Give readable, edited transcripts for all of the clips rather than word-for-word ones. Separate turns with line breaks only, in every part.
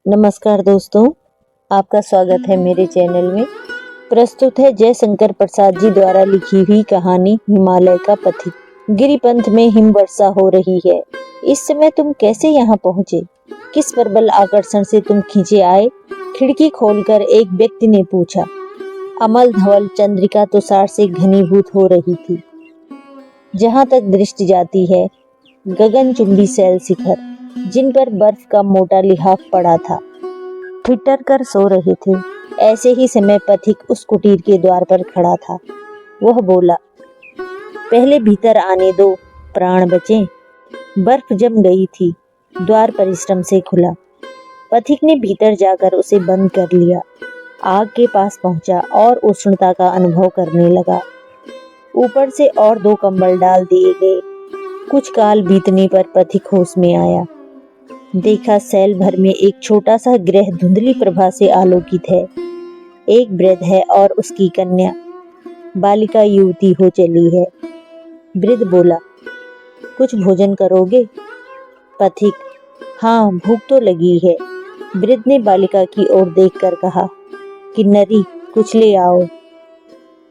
नमस्कार दोस्तों, आपका स्वागत है मेरे चैनल में। प्रस्तुत है जयशंकर प्रसाद जी द्वारा लिखी हुई कहानी हिमालय का पथिक। गिरिपंथ में हिम वर्षा हो रही है। इस समय तुम कैसे यहाँ पहुँचे? किस प्रबल आकर्षण से तुम खींचे आए? खिड़की खोलकर एक व्यक्ति ने पूछा। अमल धवल चंद्रिका तुषार से घनीभूत हो रही थी। जहाँ तक दृष्टि जाती है गगनचुंबी शैल शिखर, जिन पर बर्फ का मोटा लिहाफ पड़ा था, ठिठर कर सो रहे थे। ऐसे ही समय पथिक उस कुटीर के द्वार पर खड़ा था। वह बोला, पहले भीतर आने दो, प्राण बचें। बर्फ जम गई थी। द्वार परिश्रम से खुला। पथिक ने भीतर जाकर उसे बंद कर लिया। आग के पास पहुंचा और उष्णता का अनुभव करने लगा। ऊपर से और 2 कंबल डाल दिए गए। कुछ काल बीतने पर पथिक होश में आया। देखा सैल भर में एक छोटा सा गृह धुंधली प्रभा से आलोकित है। एक वृद्ध है और उसकी कन्या, बालिका युवती हो चली है। वृद्ध बोला, कुछ भोजन करोगे? पथिक, हाँ, भूख तो लगी है। वृद्ध ने बालिका की ओर देखकर कहा, किन्नरी, कुछ ले आओ।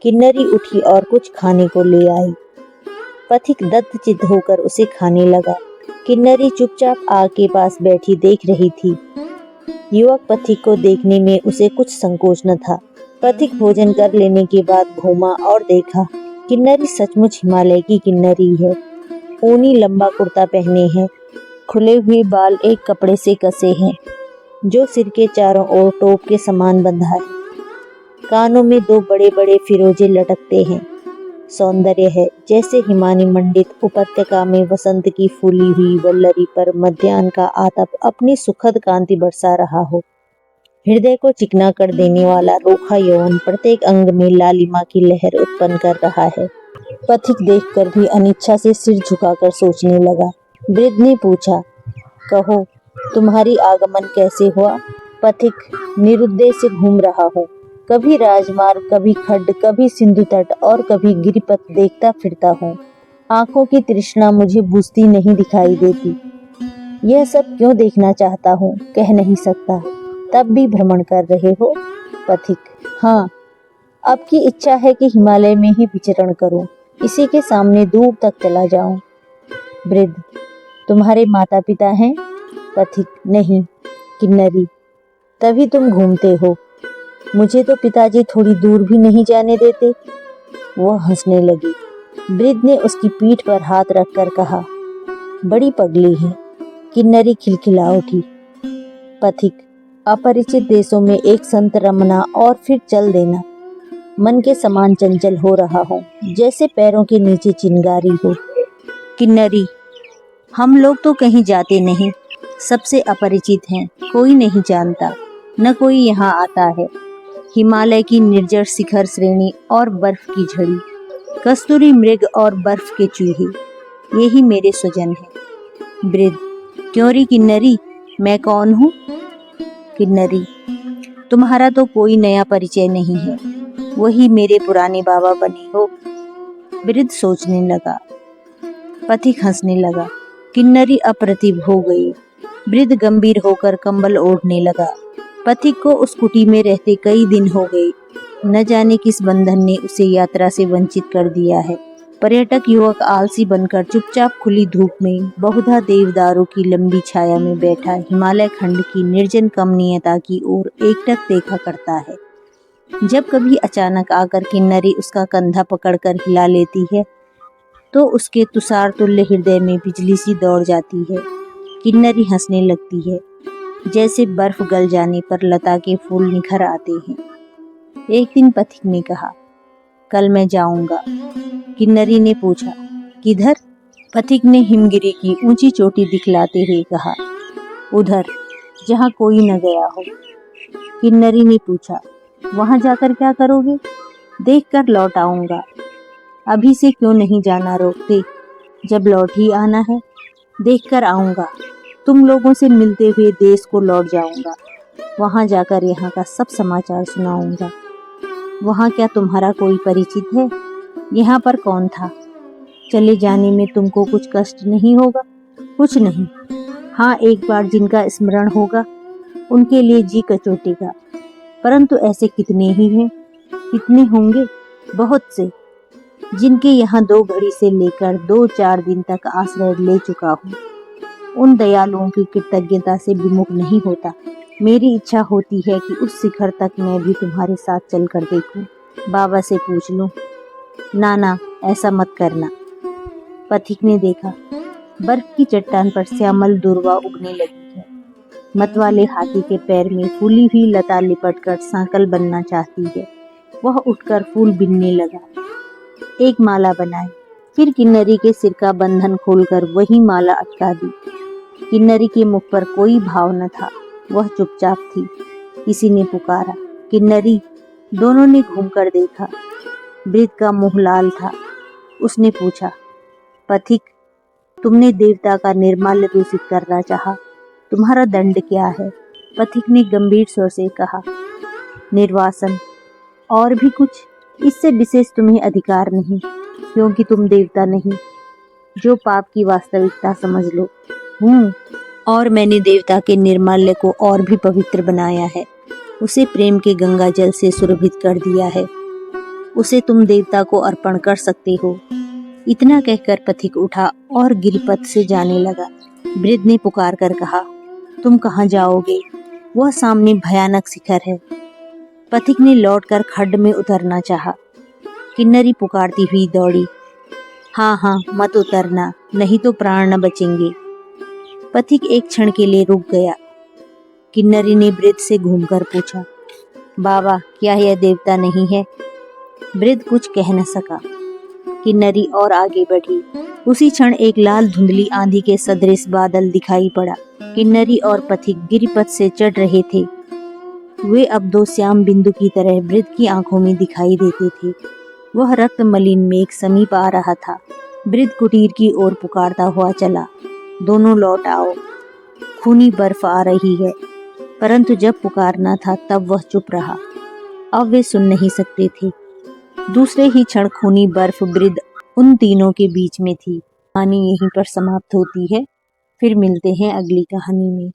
किन्नरी उठी और कुछ खाने को ले आई। पथिक दत्तचित्त होकर उसे खाने लगा। किन्नरी चुपचाप आग के पास बैठी देख रही थी। युवक पथिक को देखने में उसे कुछ संकोच न था। पथिक भोजन कर लेने के बाद घूमा और देखा, किन्नरी सचमुच हिमालय की किन्नरी है। ऊनी लंबा कुर्ता पहने हैं। खुले हुए बाल एक कपड़े से कसे हैं, जो सिर के चारों ओर टोप के समान बंधा है। कानों में 2 बड़े बड़े फिरोजे लटकते हैं। सौंदर्य है जैसे हिमानी मंडित उपत्यका में वसंत की फूली हुई वल्लरी पर मध्याह्न का आतप अपनी सुखद कांति बरसा रहा हो। हृदय को चिकना कर देने वाला रोखा यौवन प्रत्येक अंग में लालिमा की लहर उत्पन्न कर रहा है। पथिक देखकर भी अनिच्छा से सिर झुकाकर सोचने लगा। वृद्ध ने पूछा, कहो, तुम्हारी आगमन कैसे हुआ? पथिक, निरुद्देश्य घूम रहा हूँ। कभी राजमार्ग, कभी खड्ड, कभी सिंधु तट और कभी गिरिपथ देखता फिरता हूँ। आंखों की तृष्णा मुझे बुझती नहीं दिखाई देती। यह सब क्यों देखना चाहता हूँ, कह नहीं सकता। तब भी भ्रमण कर रहे हो? पथिक, हाँ, अब की इच्छा है कि हिमालय में ही विचरण करूं, इसी के सामने दूर तक चला जाऊं। वृद्ध, तुम्हारे माता पिता हैं? पथिक, नहीं। किन्नरी, तभी तुम घूमते हो। मुझे तो पिताजी थोड़ी दूर भी नहीं जाने देते। वह हंसने लगी। वृद्ध ने उसकी पीठ पर हाथ रखकर कहा, बड़ी पगली है। किन्नरी खिलखिला उठी। पथिक, अपरिचित देशों में एक संत रमना और फिर चल देना। मन के समान चंचल हो रहा हो, जैसे पैरों के नीचे चिंगारी हो। किन्नरी, हम लोग तो कहीं जाते नहीं, सबसे अपरिचित हैं, कोई नहीं जानता, न कोई यहाँ आता है। हिमालय की निर्जर शिखर श्रेणी और बर्फ की झड़ी, कस्तूरी मृग और बर्फ के चूहे, यही मेरे स्वजन हैं। वृद्ध, क्यों री किन्नरी, मैं कौन हूँ? किन्नरी, तुम्हारा तो कोई नया परिचय नहीं है, वही मेरे पुराने बाबा बने हो। वृद्ध सोचने लगा। पथिक हंसने लगा। किन्नरी अप्रतिभ हो गई। वृद्ध गंभीर होकर कंबल ओढ़ने लगा। पथिक को उस कुटी में रहते कई दिन हो गए। न जाने किस बंधन ने उसे यात्रा से वंचित कर दिया है। पर्यटक युवक आलसी बनकर चुपचाप खुली धूप में बहुधा देवदारों की लंबी छाया में बैठा हिमालय खंड की निर्जन कमनीयता की ओर एकटक देखा करता है। जब कभी अचानक आकर किन्नरी उसका कंधा पकड़कर हिला लेती है, तो उसके तुषार तुल्य हृदय में बिजली सी दौड़ जाती है। किन्नरी हंसने लगती है, जैसे बर्फ गल जाने पर लता के फूल निखर आते हैं। एक दिन पथिक ने कहा, कल मैं जाऊंगा। किन्नरी ने पूछा, किधर? पथिक ने हिमगिरी की ऊंची चोटी दिखलाते हुए कहा, उधर, जहाँ कोई न गया हो। किन्नरी ने पूछा, वहां जाकर क्या करोगे? देखकर लौट आऊंगा। अभी से क्यों नहीं जाना रोकते? जब लौट ही आना है, देखकर आऊंगा। तुम लोगों से मिलते हुए देश को लौट जाऊंगा। वहां जाकर यहाँ का सब समाचार सुनाऊंगा। वहां क्या तुम्हारा कोई परिचित है? यहाँ पर कौन था? चले जाने में तुमको कुछ कष्ट नहीं होगा? कुछ नहीं। हाँ, एक बार जिनका स्मरण होगा, उनके लिए जी कचोटेगा। परंतु ऐसे कितने ही हैं, कितने होंगे, बहुत से, जिनके यहाँ 2 घड़ी से लेकर 2-4 दिन तक आश्रय ले चुका हूँ। उन दयालुओं की कृतज्ञता से विमुख नहीं होता। मेरी इच्छा होती है कि उस शिखर तक मैं भी तुम्हारे साथ चलकर देखूं, बाबा से पूछ लूं। ना, ऐसा मत करना। पथिक ने देखा, बर्फ की चट्टान पर श्यामल दूर्वा उगने लगी है। मतवाले हाथी के पैर में फूली हुई लता लिपटकर सांकल बनना चाहती है। वह उठकर फूल बिनने लगा। एक माला बनाई, फिर किन्नरी के सिर का बंधन खोलकर वही माला अटका दी। किन्नरी के मुख पर कोई भाव न था, वह चुपचाप थी। किसी ने पुकारा, किन्नरी। दोनों ने घूमकर देखा। वृद्ध का मुंह लाल था। उसने पूछा, पथिक, तुमने देवता का निर्माल्य दूषित करना चाहा, तुम्हारा दंड क्या है? पथिक ने गंभीर स्वर से कहा, निर्वासन। और भी कुछ? इससे विशेष तुम्हें अधिकार नहीं, क्योंकि तुम देवता नहीं। जो पाप की वास्तविकता समझ लो। और मैंने देवता के निर्माल्य को और भी पवित्र बनाया है। उसे प्रेम के गंगा जल से सुरभित कर दिया है। उसे तुम देवता को अर्पण कर सकते हो। इतना कहकर पथिक उठा और गिरिपथ से जाने लगा। वृद्ध ने पुकार कर कहा, तुम कहाँ जाओगे? वह सामने भयानक शिखर है। पथिक ने लौटकर खड्ड में उतरना चाहा। किन्नरी पुकारती हुई दौड़ी, हाँ, मत उतरना, नहीं तो प्राण न बचेंगे। पथिक एक क्षण के लिए रुक गया। किन्नरी ने वृद्ध से घूमकर पूछा, बाबा, क्या यह देवता नहीं है? वृद्ध कुछ कह न सका। किन्नरी और आगे बढ़ी। उसी क्षण एक लाल धुंधली आंधी के सदृश बादल दिखाई पड़ा। किन्नरी और पथिक गिरिपथ से चढ़ रहे थे। वे अब 2 श्याम बिंदु की तरह वृद्ध की आंखों में दिखाई देते थे। वह रक्त मलिन मेघ समीप आ रहा था। वृद्ध कुटीर की ओर पुकारता हुआ चला, दोनों लौट आओ, खूनी बर्फ आ रही है। परंतु जब पुकारना था तब वह चुप रहा। अब वे सुन नहीं सकते थे। दूसरे ही क्षण खूनी बर्फ वृद्ध उन तीनों के बीच में थी। कहानी यहीं पर समाप्त होती है। फिर मिलते हैं अगली कहानी में।